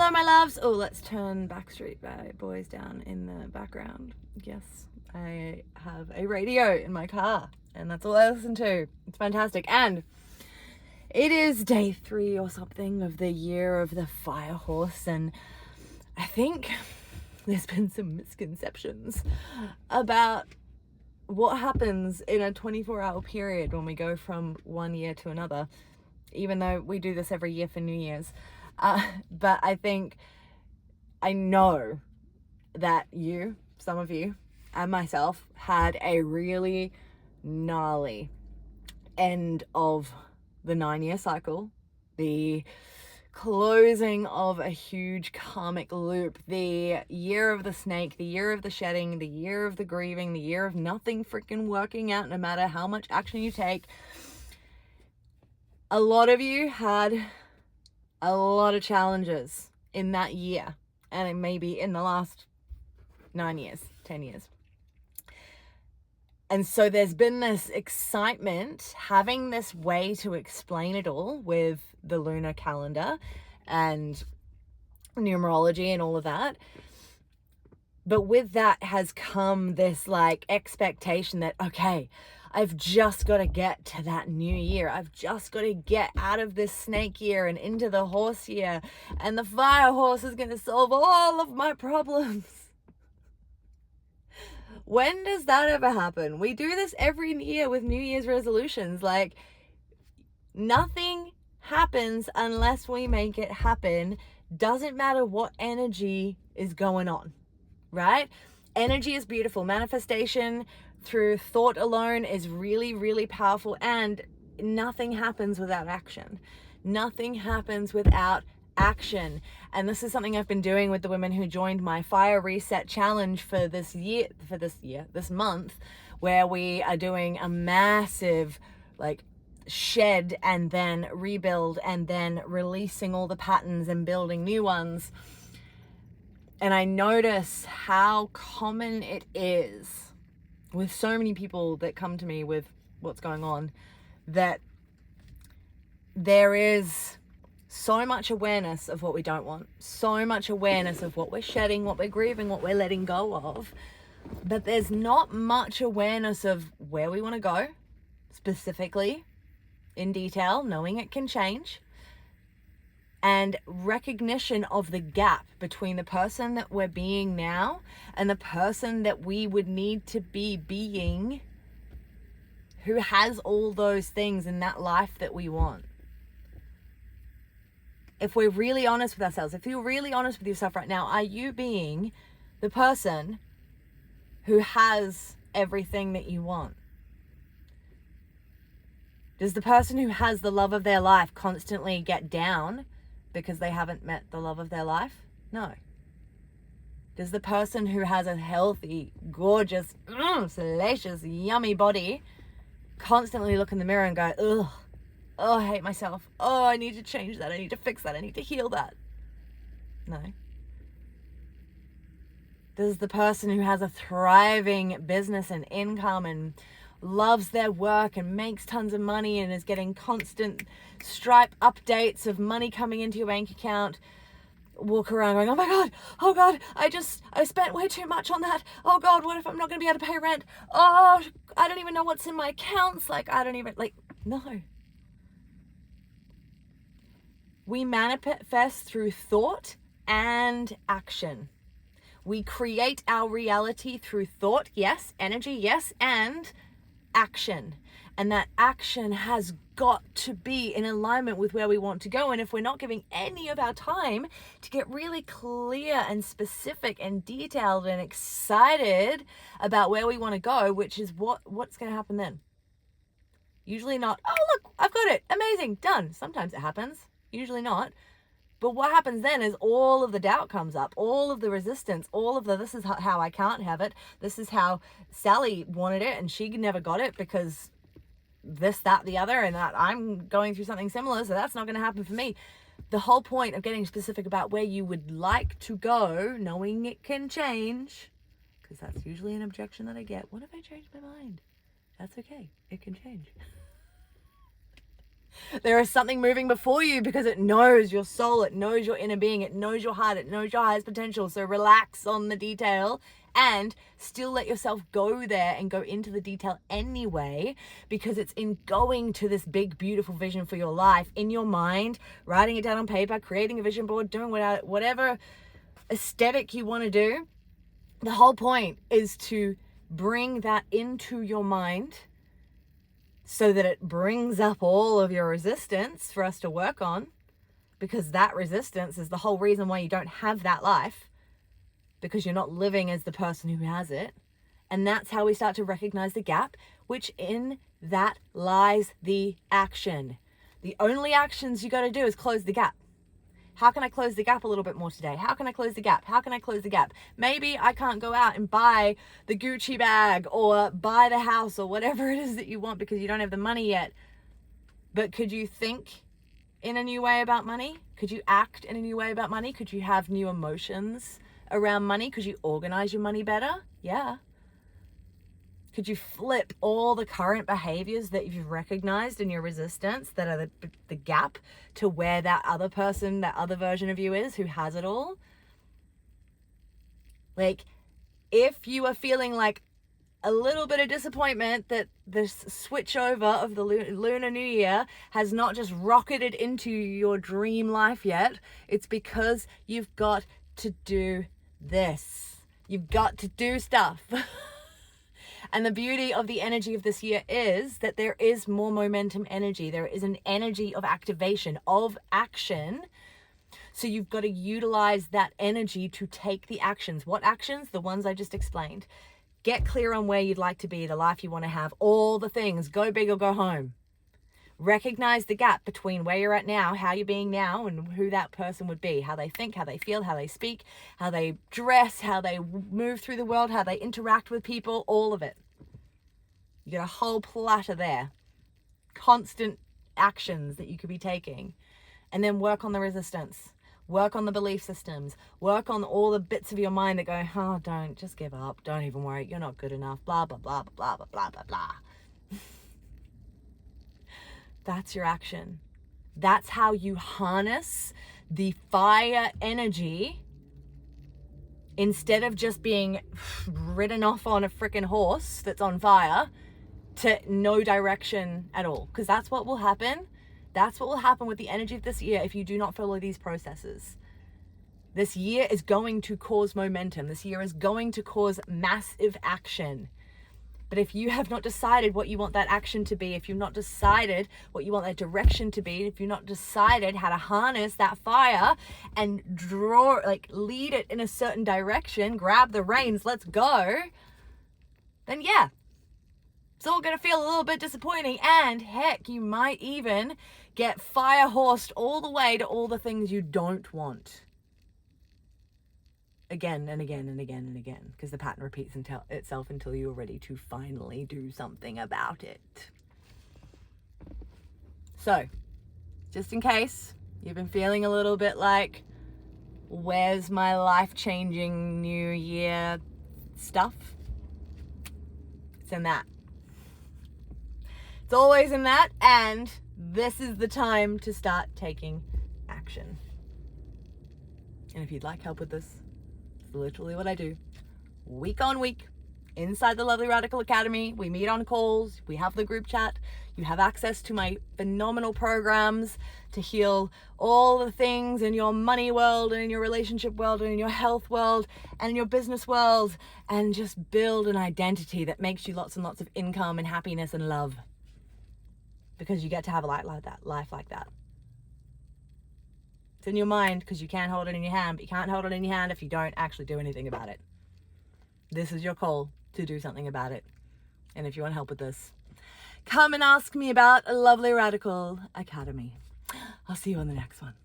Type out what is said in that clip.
Hello, my loves. Oh, let's turn Backstreet Boys down in the background. Yes, I have a radio in my car, and that's all I listen to. It's fantastic. And it is day 3 or something of the year of the fire horse, and I think there's been some misconceptions about what happens in a 24-hour period when we go from one year to another, even though we do this every year for New Year's. But I know that some of you, and myself, had a really gnarly end of the 9-year cycle, the closing of a huge karmic loop, the year of the snake, the year of the shedding, the year of the grieving, the year of nothing freaking working out no matter how much action you take. A lot of you had a lot of challenges in that year, and it may be in the last 9 years, 10 years. And so there's been this excitement, having this way to explain it all with the lunar calendar and numerology and all of that. But with that has come this expectation that, okay, I've just got to get to that new year. I've just got to get out of this snake year and into the horse year. And the fire horse is going to solve all of my problems. When does that ever happen? We do this every year with New Year's resolutions. Nothing happens unless we make it happen. Doesn't matter what energy is going on, right? Energy is beautiful. Manifestation through thought alone is really, really powerful, and nothing happens without action. Nothing happens without action. And this is something I've been doing with the women who joined my Fire Reset Challenge for this month, where we are doing a massive shed and then rebuild and then releasing all the patterns and building new ones. And I notice how common it is with so many people that come to me with what's going on, that there is so much awareness of what we don't want, so much awareness of what we're shedding, what we're grieving, what we're letting go of, but there's not much awareness of where we want to go, specifically, in detail, knowing it can change, and recognition of the gap between the person that we're being now and the person that we would need to be being, who has all those things in that life that we want. If we're really honest with ourselves, if you're really honest with yourself right now, are you being the person who has everything that you want? Does the person who has the love of their life constantly get down because they haven't met the love of their life? No. Does the person who has a healthy, gorgeous, salacious, yummy body constantly look in the mirror and go, ugh, oh, I hate myself. Oh, I need to change that. I need to fix that. I need to heal that? No. Does the person who has a thriving business and income and loves their work and makes tons of money and is getting constant Stripe updates of money coming into your bank account walk around going, oh God, I spent way too much on that. Oh God, what if I'm not going to be able to pay rent? Oh, I don't even know what's in my accounts. No. We manifest through thought and action. We create our reality through thought, yes, energy, yes, and action. And that action has got to be in alignment with where we want to go. And if we're not giving any of our time to get really clear and specific and detailed and excited about where we want to go, which is what's going to happen then? Usually not, oh look, I've got it, amazing, done. Sometimes it happens, usually not. But what happens then is all of the doubt comes up, all of the resistance, all of this is how I can't have it. This is how Sally wanted it and she never got it because this, that, the other, and that I'm going through something similar, so that's not going to happen for me. The whole point of getting specific about where you would like to go, knowing it can change, because that's usually an objection that I get. What if I change my mind? That's okay. It can change. There is something moving before you because it knows your soul, it knows your inner being, it knows your heart, it knows your highest potential. So relax on the detail and still let yourself go there and go into the detail anyway, because it's in going to this big, beautiful vision for your life in your mind, writing it down on paper, creating a vision board, doing whatever aesthetic you want to do. The whole point is to bring that into your mind so that it brings up all of your resistance for us to work on, because that resistance is the whole reason why you don't have that life, because you're not living as the person who has it. And that's how we start to recognize the gap, which in that lies the action. The only actions you got to do is close the gap. How can I close the gap a little bit more today? How can I close the gap? How can I close the gap? Maybe I can't go out and buy the Gucci bag or buy the house or whatever it is that you want because you don't have the money yet. But could you think in a new way about money? Could you act in a new way about money? Could you have new emotions around money? Could you organize your money better? Yeah. Could you flip all the current behaviors that you've recognized in your resistance that are the gap to where that other person, that other version of you is who has it all? Like, if you are feeling like a little bit of disappointment that this switch over of the Lunar New Year has not just rocketed into your dream life yet, it's because you've got to do this. You've got to do stuff. And the beauty of the energy of this year is that there is more momentum energy. There is an energy of activation, of action. So you've got to utilize that energy to take the actions. What actions? The ones I just explained. Get clear on where you'd like to be, the life you want to have, all the things. Go big or go home. Recognize the gap between where you're at now, how you're being now, and who that person would be. How they think, how they feel, how they speak, how they dress, how they move through the world, how they interact with people, all of it. You get a whole platter there. Constant actions that you could be taking. And then work on the resistance. Work on the belief systems. Work on all the bits of your mind that go, oh, don't, just give up. Don't even worry. You're not good enough. Blah, blah, blah, blah, blah, blah, blah, blah. That's your action. That's how you harness the fire energy instead of just being ridden off on a freaking horse that's on fire to no direction at all. Because that's what will happen. That's what will happen with the energy of this year if you do not follow these processes. This year is going to cause momentum. This year is going to cause massive action. But if you have not decided what you want that action to be, if you've not decided what you want that direction to be, if you've not decided how to harness that fire and lead it in a certain direction, grab the reins, let's go, then yeah, it's all going to feel a little bit disappointing. And heck, you might even get fire horsed all the way to all the things you don't want. Again and again and again and again, because the pattern repeats itself until you're ready to finally do something about it. So, just in case you've been feeling a little bit like, where's my life-changing New Year stuff? It's in that. It's always in that, and this is the time to start taking action. And if you'd like help with this, literally what I do week on week inside the Lovely Radical Academy. We meet on calls, we have the group chat, you have access to my phenomenal programs to heal all the things in your money world and in your relationship world and in your health world and in your business world, and just build an identity that makes you lots and lots of income and happiness and love, because you get to have a life like that. It's in your mind because you can't hold it in your hand, but you can't hold it in your hand if you don't actually do anything about it. This is your call to do something about it. And if you want help with this, come and ask me about a Lovely Radical Academy. I'll see you on the next one.